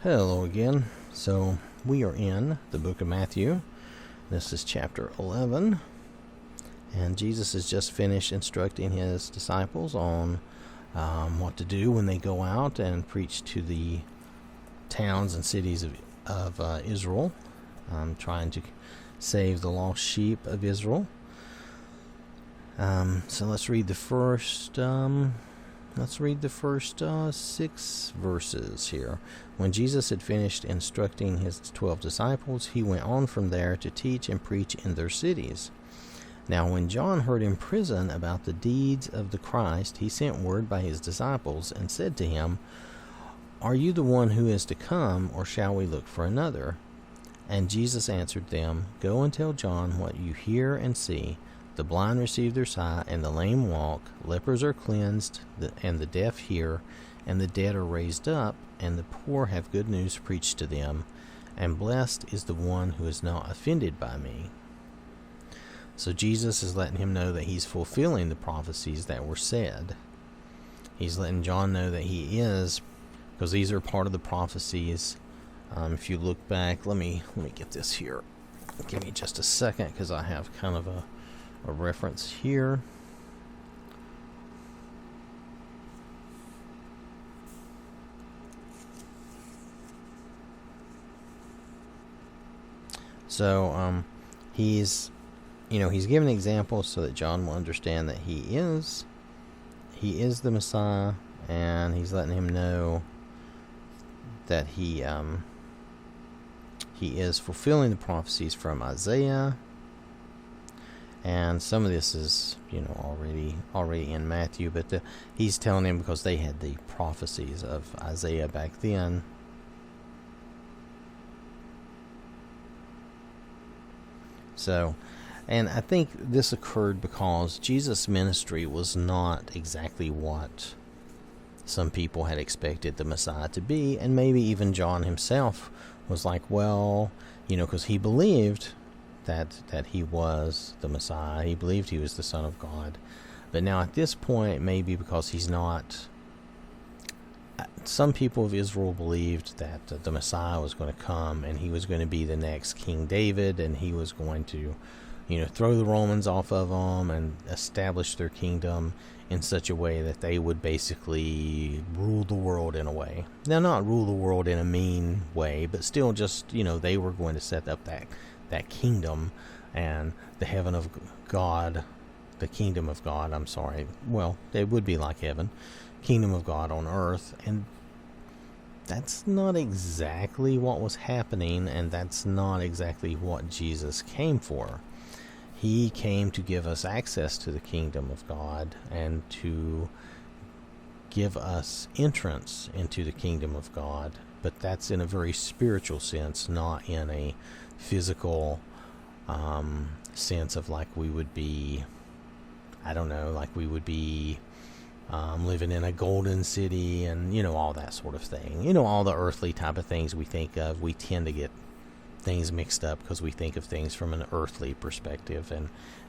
Hello again. So we are in the book of Matthew. This is chapter 11. And Jesus has just finished instructing his disciples on what to do when they go out and preach to the towns and cities of Israel, trying to save the lost sheep of Israel. So let's read the first 6 verses here. When Jesus had finished instructing his 12 disciples, he went on from there to teach and preach in their cities. Now when John heard in prison about the deeds of the Christ, he sent word by his disciples and said to him, "Are you the one who is to come, or shall we look for another?" And Jesus answered them, "Go and tell John what you hear and see. The blind receive their sight, and the lame walk. Lepers are cleansed, and the deaf hear, and the dead are raised up, and the poor have good news preached to them. And blessed is the one who is not offended by me." So Jesus is letting him know that he's fulfilling the prophecies that were said. He's letting John know that he is, because these are part of the prophecies. If you look back, let me get this here. Give me just a second, because I have kind of a reference here. So he's giving examples so that John will understand that he is the Messiah, and he's letting him know that he is fulfilling the prophecies from Isaiah. And some of this is, already in Matthew, but he's telling him because they had the prophecies of Isaiah back then. So, and I think this occurred because Jesus' ministry was not exactly what some people had expected the Messiah to be, and maybe even John himself was like, well, because he believed that he was the Messiah. He believed he was the Son of God. But now at this point, maybe because he's not, some people of Israel believed that the Messiah was going to come and he was going to be the next King David, and he was going to, throw the Romans off of them and establish their kingdom in such a way that they would basically rule the world in a way. Now, not rule the world in a mean way, but still just, they were going to set up that kingdom, and the heaven of God, the kingdom of God, well, it would be like heaven, kingdom of God on earth. And that's not exactly what was happening, and that's not exactly what Jesus came for. He came to give us access to the kingdom of God and to give us entrance into the kingdom of God, but that's in a very spiritual sense, not in a physical sense of like we would be, living in a golden city and, all that sort of thing. All the earthly type of things we think of, we tend to get things mixed up because we think of things from an earthly perspective,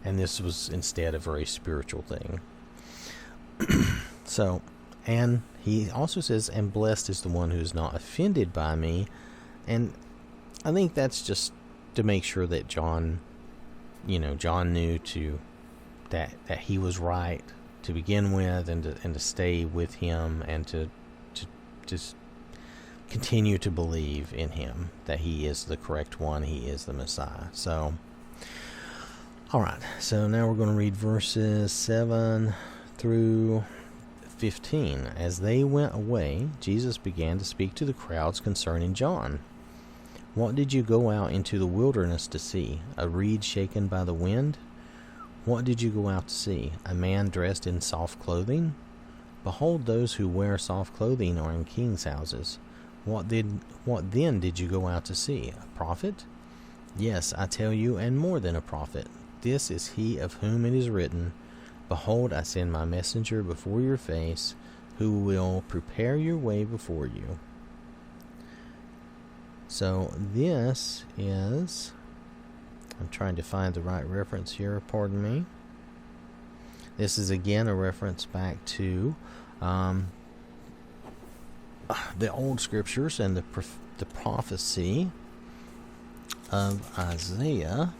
and this was instead a very spiritual thing. So, and he also says, "And blessed is the one who is not offended by me." And I think that's just to make sure that John knew that he was right to begin with, and to stay with him, and to just continue to believe in him, that he is the correct one, he is the Messiah. So, all right. So now we're going to read verses 7 through 15. As they went away, Jesus began to speak to the crowds concerning John. "What did you go out into the wilderness to see? A reed shaken by the wind? What did you go out to see? A man dressed in soft clothing? Behold, those who wear soft clothing are in kings' houses. What then did you go out to see? A prophet? Yes, I tell you, and more than a prophet. This is he of whom it is written, 'Behold, I send my messenger before your face, who will prepare your way before you.'" So this is, I'm trying to find the right reference here, pardon me. This is again a reference back to the old scriptures and the prophecy of Isaiah.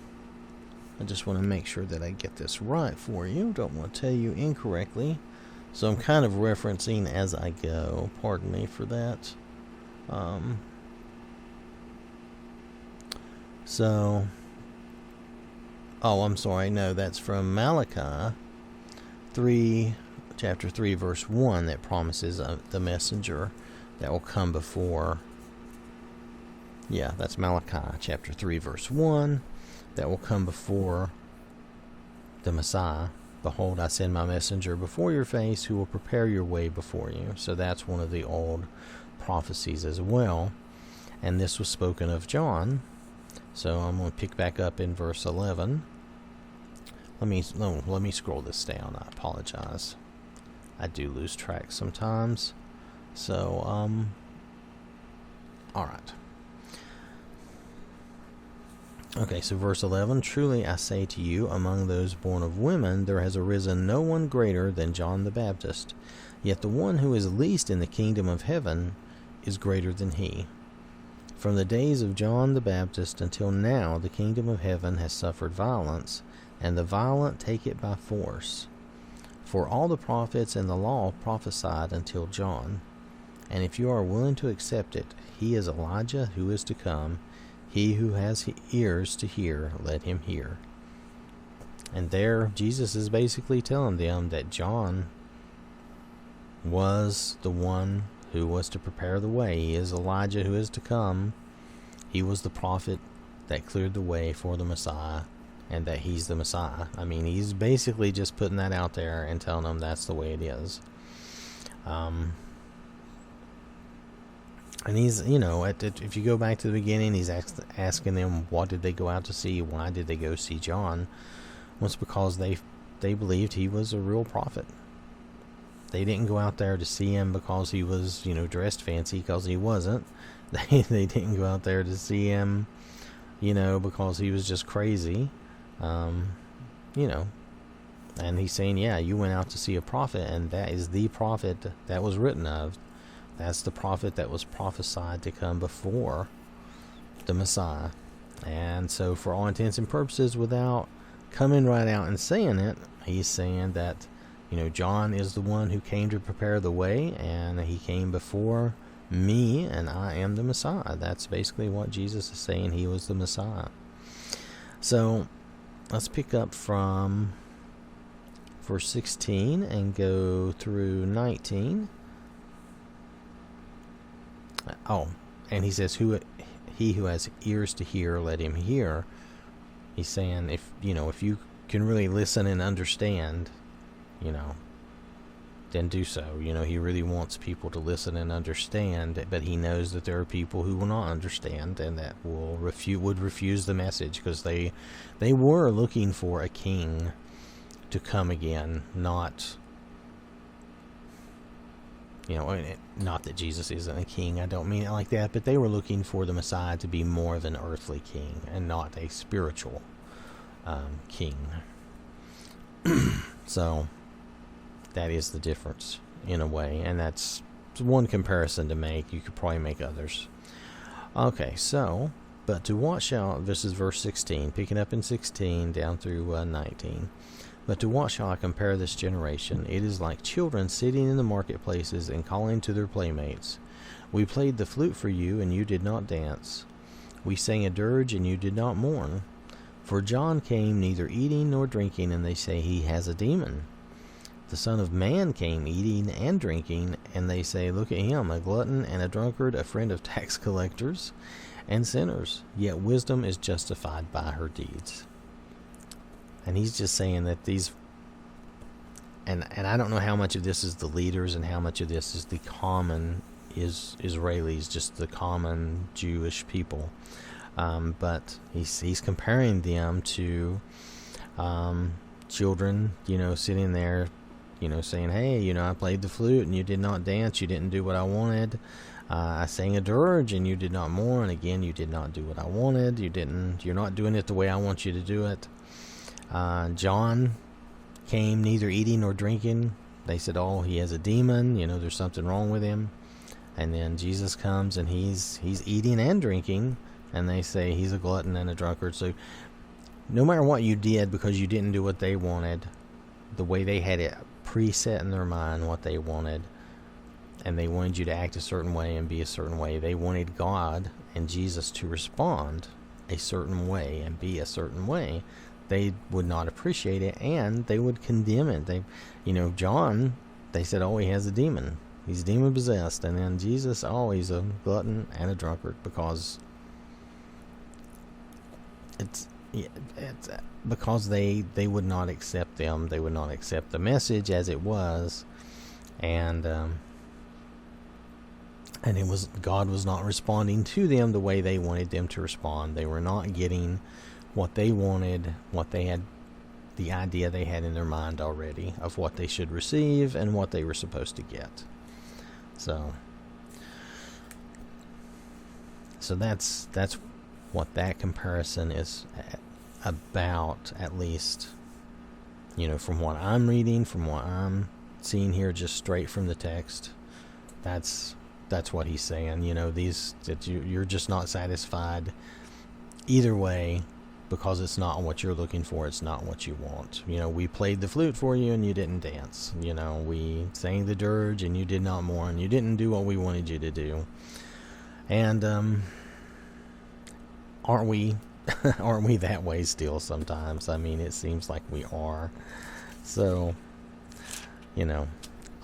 I just want to make sure that I get this right for you. Don't want to tell you incorrectly. So I'm kind of referencing as I go. Pardon me for that. I'm sorry. No, that's from Malachi 3, chapter 3, verse 1, that promises the messenger that will come before. Yeah, that's Malachi chapter 3, verse 1, that will come before the Messiah. Behold, I send my messenger before your face, who will prepare your way before you. So that's one of the old prophecies as well. And this was spoken of John. So I'm going to pick back up in verse 11. Let me scroll this down. I apologize. I do lose track sometimes. So, all right. Okay, so verse 11, truly I say to you, among those born of women, there has arisen no one greater than John the Baptist. Yet the one who is least in the kingdom of heaven is greater than he. From the days of John the Baptist until now, the kingdom of heaven has suffered violence, and the violent take it by force. For all the prophets and the law prophesied until John. And if you are willing to accept it, he is Elijah who is to come. He who has ears to hear, let him hear. And there, Jesus is basically telling them that John was the one who was to prepare the way. He is Elijah who is to come. He was the prophet that cleared the way for the Messiah, and that he's the Messiah. I mean, he's basically just putting that out there and telling them that's the way it is. And he's, if you go back to the beginning, he's asking them, what did they go out to see? Why did they go see John? Well, it's because they believed he was a real prophet. They didn't go out there to see him because he was, dressed fancy, because he wasn't. They didn't go out there to see him, because he was just crazy. And he's saying, yeah, you went out to see a prophet, and that is the prophet that was written of. That's the prophet that was prophesied to come before the Messiah. And so for all intents and purposes, without coming right out and saying it, he's saying that, John is the one who came to prepare the way, and he came before me, and I am the Messiah. That's basically what Jesus is saying. He was the Messiah. So let's pick up from verse 16 and go through 19. And he says, he who has ears to hear, let him hear. He's saying, if you can really listen and understand, then do so. He really wants people to listen and understand, but he knows that there are people who will not understand and that would refuse the message, because they were looking for a king to come again, not that Jesus isn't a king, I don't mean it like that, but they were looking for the Messiah to be more of an earthly king and not a spiritual king. So that is the difference in a way, and that's one comparison to make. You could probably make others. Okay, so, but to what shall, this is verse 16, picking up in 16 down through 19. But to what shall I compare this generation? It is like children sitting in the marketplaces and calling to their playmates. We played the flute for you, and you did not dance. We sang a dirge, and you did not mourn. For John came neither eating nor drinking, and they say he has a demon. The Son of Man came eating and drinking, and they say, look at him, a glutton and a drunkard, a friend of tax collectors and sinners. Yet wisdom is justified by her deeds. And he's just saying that these, and I don't know how much of this is the leaders and how much of this is the common Israelis, just the common Jewish people. But he's comparing them to children, sitting there, saying, hey, I played the flute and you did not dance, you didn't do what I wanted. I sang a dirge and you did not mourn. Again, you did not do what I wanted. You're not doing it the way I want you to do it. John came neither eating nor drinking. They said, oh, he has a demon, there's something wrong with him. And then Jesus comes and he's eating and drinking, and they say he's a glutton and a drunkard. So no matter what you did, because you didn't do what they wanted, the way they had it preset in their mind, what they wanted, and they wanted you to act a certain way and be a certain way. They wanted God and Jesus to respond a certain way and be a certain way. They would not appreciate it, and they would condemn it. John, they said, oh, he has a demon. He's demon possessed. And then Jesus, oh, he's a glutton and a drunkard, because because they would not accept them. They would not accept the message as it was, and it was, God was not responding to them the way they wanted them to respond. They were not getting what they wanted, what they had, the idea they had in their mind already of what they should receive and what they were supposed to get. So that's what that comparison is about, at least, from what I'm reading, from what I'm seeing here, just straight from the text. That's what he's saying. That you're just not satisfied either way, because it's not what you're looking for. It's not what you want. We played the flute for you and you didn't dance. We sang the dirge and you did not mourn. You didn't do what we wanted you to do. And aren't we that way still sometimes? I mean, it seems like we are. So,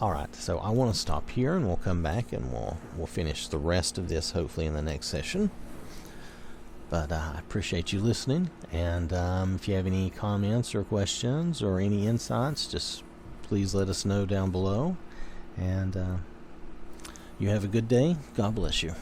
all right. So I want to stop here, and we'll come back and we'll finish the rest of this hopefully in the next session. But I appreciate you listening, and if you have any comments or questions or any insights, just please let us know down below. And you have a good day. God bless you.